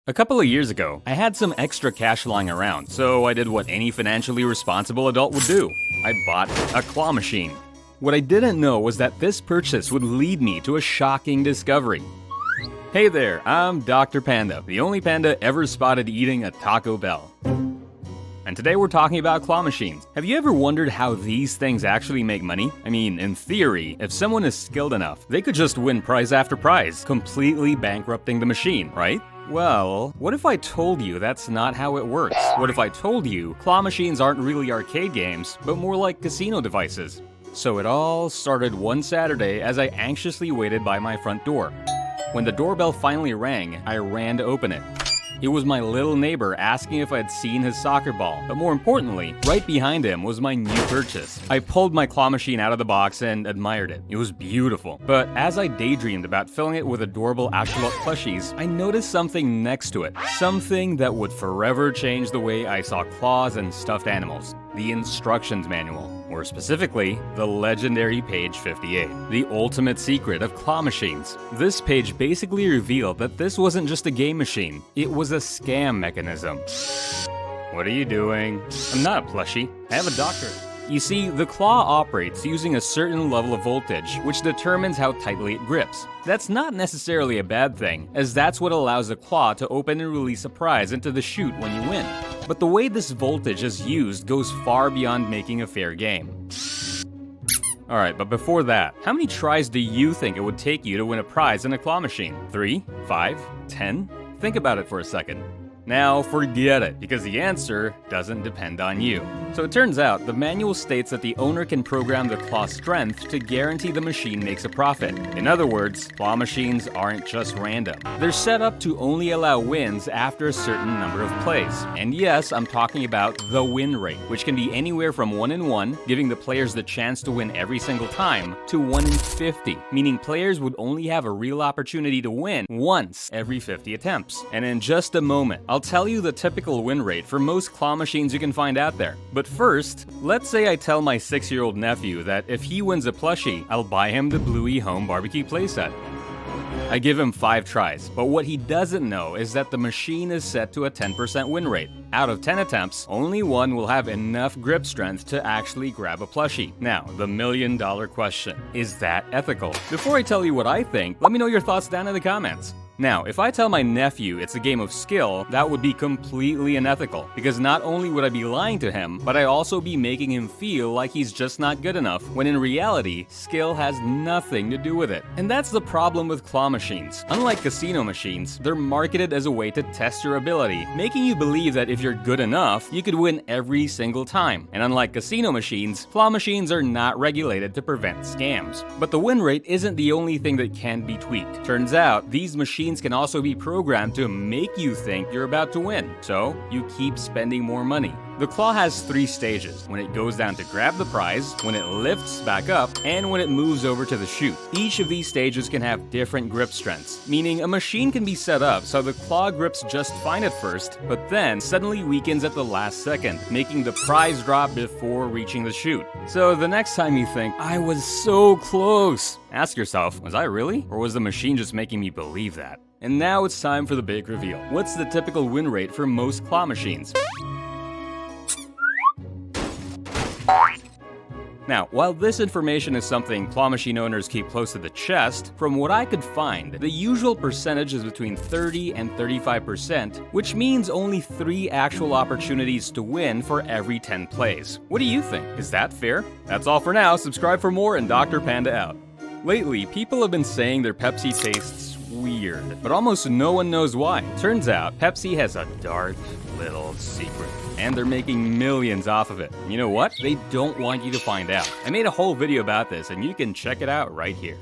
A couple of years ago, I had some extra cash lying around, so I did what any financially responsible adult would do. I bought a claw machine. What I didn't know was that this purchase would lead me to a shocking discovery. Hey there, I'm Dr. Panda, the only panda ever spotted eating a Taco Bell. And today we're talking about claw machines. Have you ever wondered how these things actually make money? I mean, in theory, if someone is skilled enough, they could just win prize after prize, completely bankrupting the machine, right? Well, what if I told you that's not how it works? What if I told you claw machines aren't really arcade games, but more like casino devices? So it all started one Saturday as I anxiously waited by my front door. When the doorbell finally rang, I ran to open it. It was my little neighbor asking if I'd seen his soccer ball, but more importantly, right behind him was my new purchase. I pulled my claw machine out of the box and admired it. It was beautiful. But as I daydreamed about filling it with adorable axolotl plushies, I noticed something next to it. Something that would forever change the way I saw claws and stuffed animals. The instructions manual, or specifically, the legendary page 58, the ultimate secret of claw machines. This page basically revealed that this wasn't just a game machine, it was a scam mechanism. What are you doing? I'm not a plushie, I have a doctorate. You see, the claw operates using a certain level of voltage, which determines how tightly it grips. That's not necessarily a bad thing, as that's what allows the claw to open and release a prize into the chute when you win. But the way this voltage is used goes far beyond making a fair game. Alright, but before that, how many tries do you think it would take you to win a prize in a claw machine? 3? 5? 10? Think about it for a second. Now, forget it, because the answer doesn't depend on you. So it turns out, the manual states that the owner can program the claw strength to guarantee the machine makes a profit. In other words, claw machines aren't just random. They're set up to only allow wins after a certain number of plays. And yes, I'm talking about the win rate, which can be anywhere from 1 in 1, giving the players the chance to win every single time, to 1 in 50, meaning players would only have a real opportunity to win once every 50 attempts. And in just a moment, I'll tell you the typical win rate for most claw machines you can find out there. But first, let's say I tell my 6-year-old nephew that if he wins a plushie, I'll buy him the Bluey Home Barbecue playset. I give him 5 tries, but what he doesn't know is that the machine is set to a 10% win rate. Out of 10 attempts, only one will have enough grip strength to actually grab a plushie. Now, the million-dollar question, is that ethical? Before I tell you what I think, let me know your thoughts down in the comments. Now, if I tell my nephew it's a game of skill, that would be completely unethical, because not only would I be lying to him, but I also be making him feel like he's just not good enough, when in reality, skill has nothing to do with it. And that's the problem with claw machines. Unlike casino machines, they're marketed as a way to test your ability, making you believe that if you're good enough, you could win every single time. And unlike casino machines, claw machines are not regulated to prevent scams. But the win rate isn't the only thing that can be tweaked. Turns out, these machines can also be programmed to make you think you're about to win, so you keep spending more money. The claw has 3 stages: when it goes down to grab the prize, when it lifts back up, and when it moves over to the chute. Each of these stages can have different grip strengths, meaning a machine can be set up so the claw grips just fine at first, but then suddenly weakens at the last second, making the prize drop before reaching the chute. So the next time you think, I was so close, ask yourself, was I really? Or was the machine just making me believe that? And now it's time for the big reveal. What's the typical win rate for most claw machines? Now, while this information is something claw machine owners keep close to the chest, from what I could find, the usual percentage is between 30 and 35%, which means only 3 actual opportunities to win for every 10 plays. What do you think? Is that fair? That's all for now. Subscribe for more, and Dr. Panda out. Lately, people have been saying their Pepsi tastes weird, but almost no one knows why. Turns out, Pepsi has a dark little secret, and they're making millions off of it. You know what? They don't want you to find out. I made a whole video about this, and you can check it out right here.